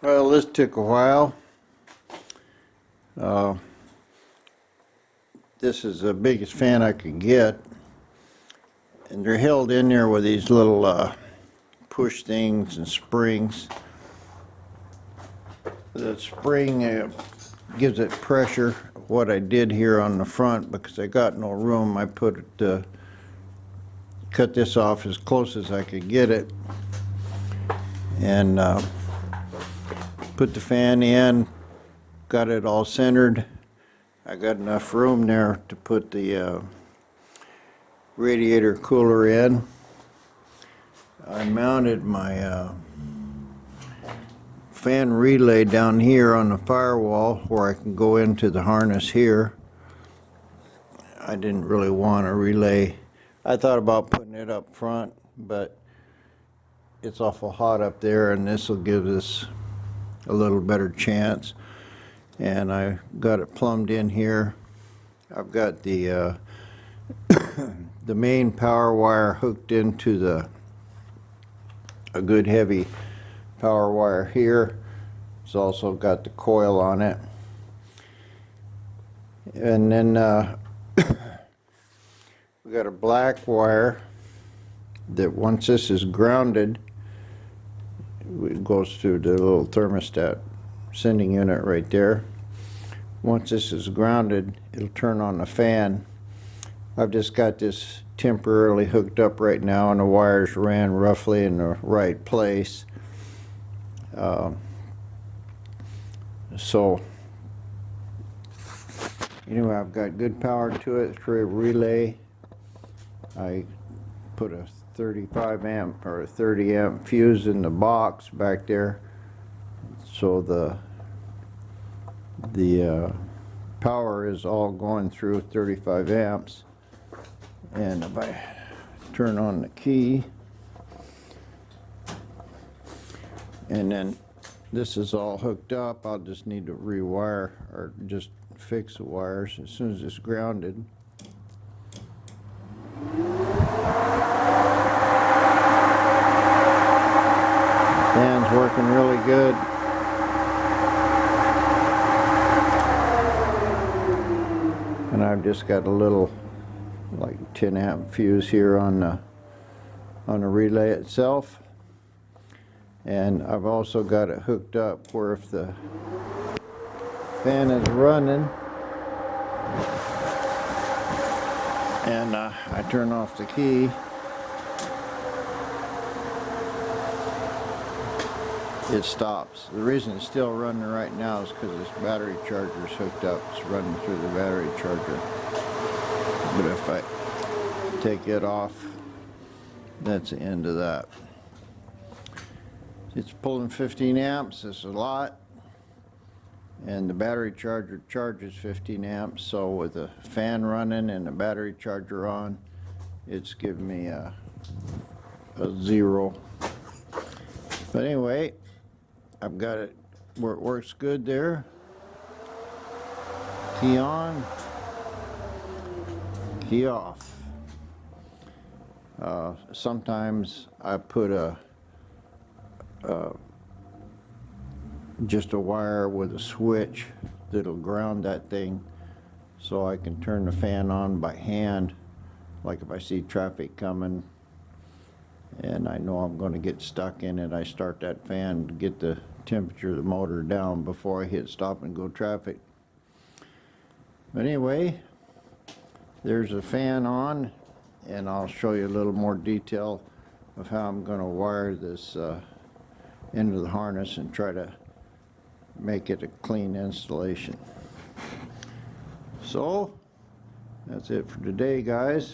Well, this took a while. This is the biggest fan I could get, and they're held in there with these little push things and springs. The spring gives it pressure. What I did here on the front, because I got no room, I put it, cut this off as close as I could get it, and put the fan in, got it all centered. I got enough room there to put the radiator cooler in. I mounted my fan relay down here on the firewall where I can go into the harness here. I didn't really want a relay. I thought about putting it up front, but it's awful hot up there, and this will give us a little better chance. And I got it plumbed in here. I've got the the main power wire hooked into a good heavy power wire here. It's also got the coil on it. And then we got a black wire that once this is grounded, it goes through the little thermostat sending unit right there. Once this is grounded, it'll turn on the fan. I've just got this temporarily hooked up right now, and the wires ran roughly in the right place. So anyway, I've got good power to it through a relay. I put a 35 amp or a 30 amp fuse in the box back there, so the power is all going through 35 amps. And if I turn on the key, and then this is all hooked up, I'll just need to rewire or just fix the wires as soon as it's grounded. Fan's working really good. And I've just got a little like 10 amp fuse here on the relay itself. And I've also got it hooked up where if the fan is running and I turn off the key, it stops. The reason it's still running right now is because this battery charger is hooked up. It's running through the battery charger. But if I take it off, that's the end of that. It's pulling 15 amps. It's a lot. And the battery charger charges 15 amps. So with the fan running and the battery charger on, it's giving me a 0. But anyway, I've got it where it works good there. Key on, key off. Sometimes I put just a wire with a switch that'll ground that thing, so I can turn the fan on by hand, like if I see traffic coming and I know I'm going to get stuck in it, I start that fan to get the temperature of the motor down before I hit stop and go traffic. But anyway, there's a fan on, and I'll show you a little more detail of how I'm going to wire this into the harness and try to make it a clean installation. So that's it for today, guys.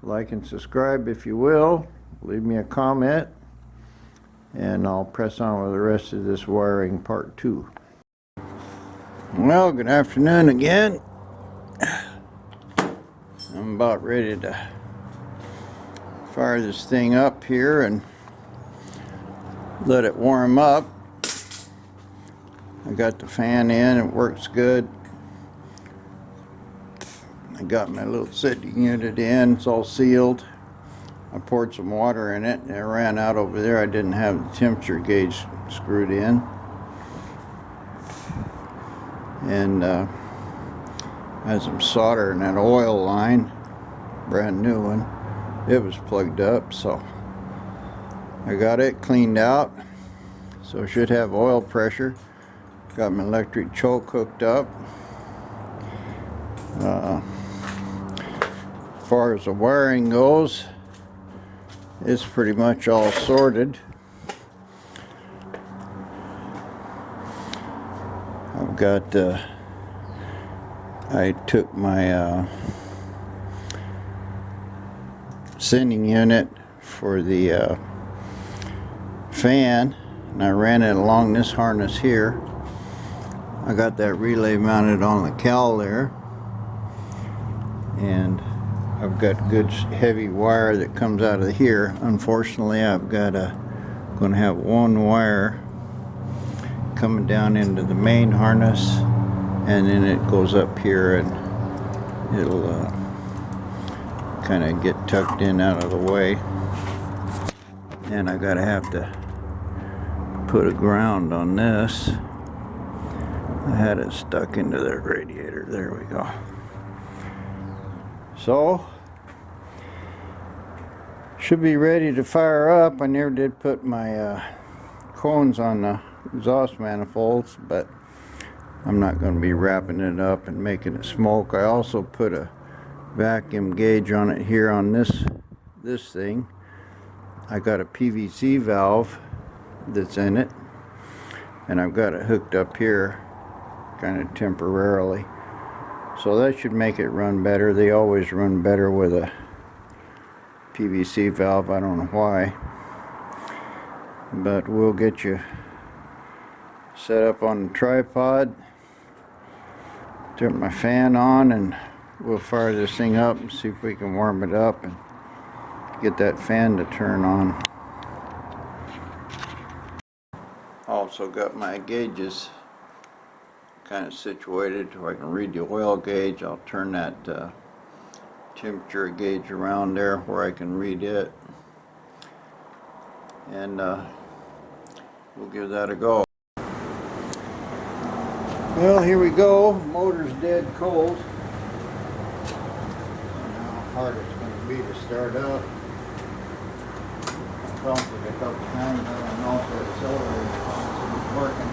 Like and subscribe if you will. Leave me a comment, and I'll press on with the rest of this wiring part 2. Well, good afternoon again. I'm about ready to fire this thing up here and let it warm up. I got the fan in, it works good. I got my little sitting unit in, it's all sealed. I poured some water in it and it ran out over there. I didn't have the temperature gauge screwed in. And I had some solder in that oil line, brand new one. It was plugged up, so I got it cleaned out. So it should have oil pressure. Got my electric choke hooked up. As far as the wiring goes, it's pretty much all sorted. I've got, I took my sending unit for the fan and I ran it along this harness here. I got that relay mounted on the cowl there, and I've got good heavy wire that comes out of here. Unfortunately, I've got going to have one wire coming down into the main harness, and then it goes up here and it'll kind of get tucked in out of the way. And I gotta have to put a ground on this. I had it stuck into the radiator. There we go. So should be ready to fire up. I never did put my cones on the exhaust manifolds, but I'm not going to be wrapping it up and making it smoke. I also put a vacuum gauge on it here on this thing. I got a PVC valve that's in it, and I've got it hooked up here kind of temporarily, so that should make it run better. They always run better with a PVC valve. I don't know why, but we'll get you set up on the tripod, turn my fan on, and we'll fire this thing up and see if we can warm it up and get that fan to turn on. Also got my gauges kind of situated so I can read the oil gauge. I'll turn that temperature gauge around there where I can read it, and we'll give that a go. Well, here we go. Motor's dead cold. How hard it's going to be to start up. I bumped it a couple times. I don't know if the accelerator is working.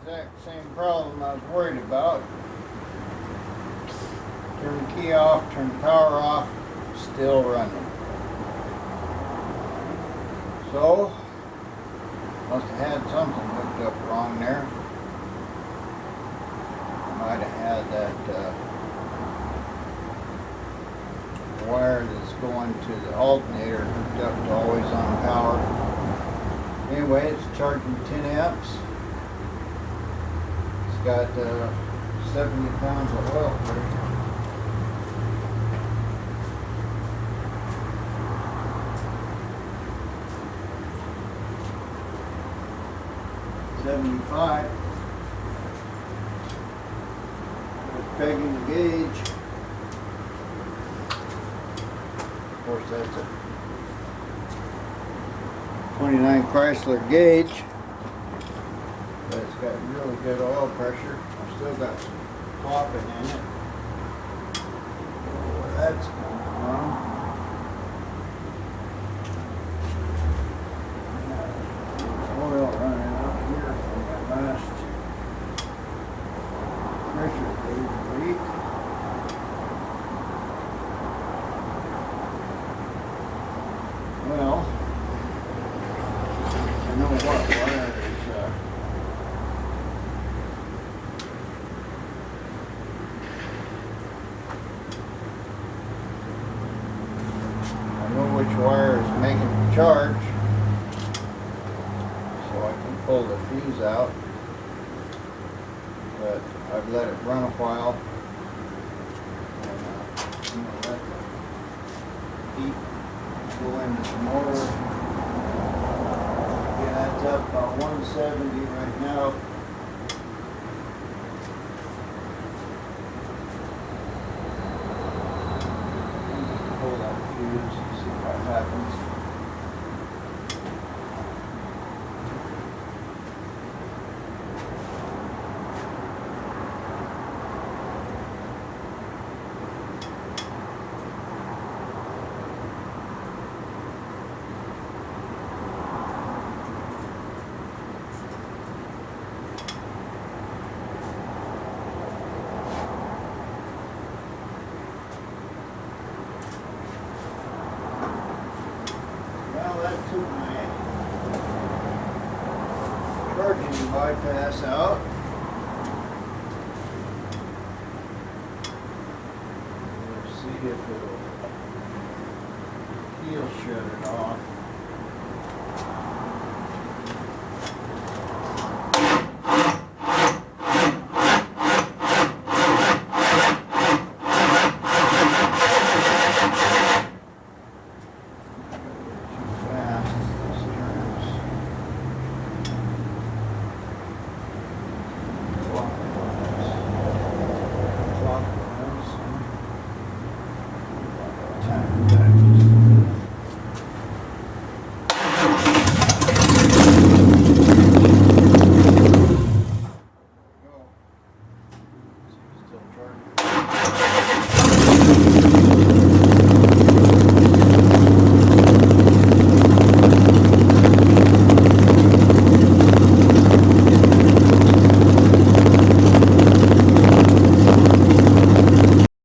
exact same problem I was worried about. Turn the key off, turn the power off, still running. So, must have had something hooked up wrong there. Might have had that wire that's going to the alternator hooked up to always on power. Anyway, it's charging 10 amps. It's got 70 pounds of oil pressure. $75. Pegging the gauge. Of course, that's a 29 Chrysler gauge, but it's got really good oil pressure. I've still got some popping in it. Don't know where that's coming from. Oil running out here from that last pressure gauge leak. Well, I know what wire is I know which wire is making the charge, so I can pull the fuse out. But I've let it run a while, and I'm going to let the heat go into the motor. Yeah, that's up about 170 right now. Pull that fuse and see what happens. That took my charging bypass out. We'll see if he'll shut it off. Still charging.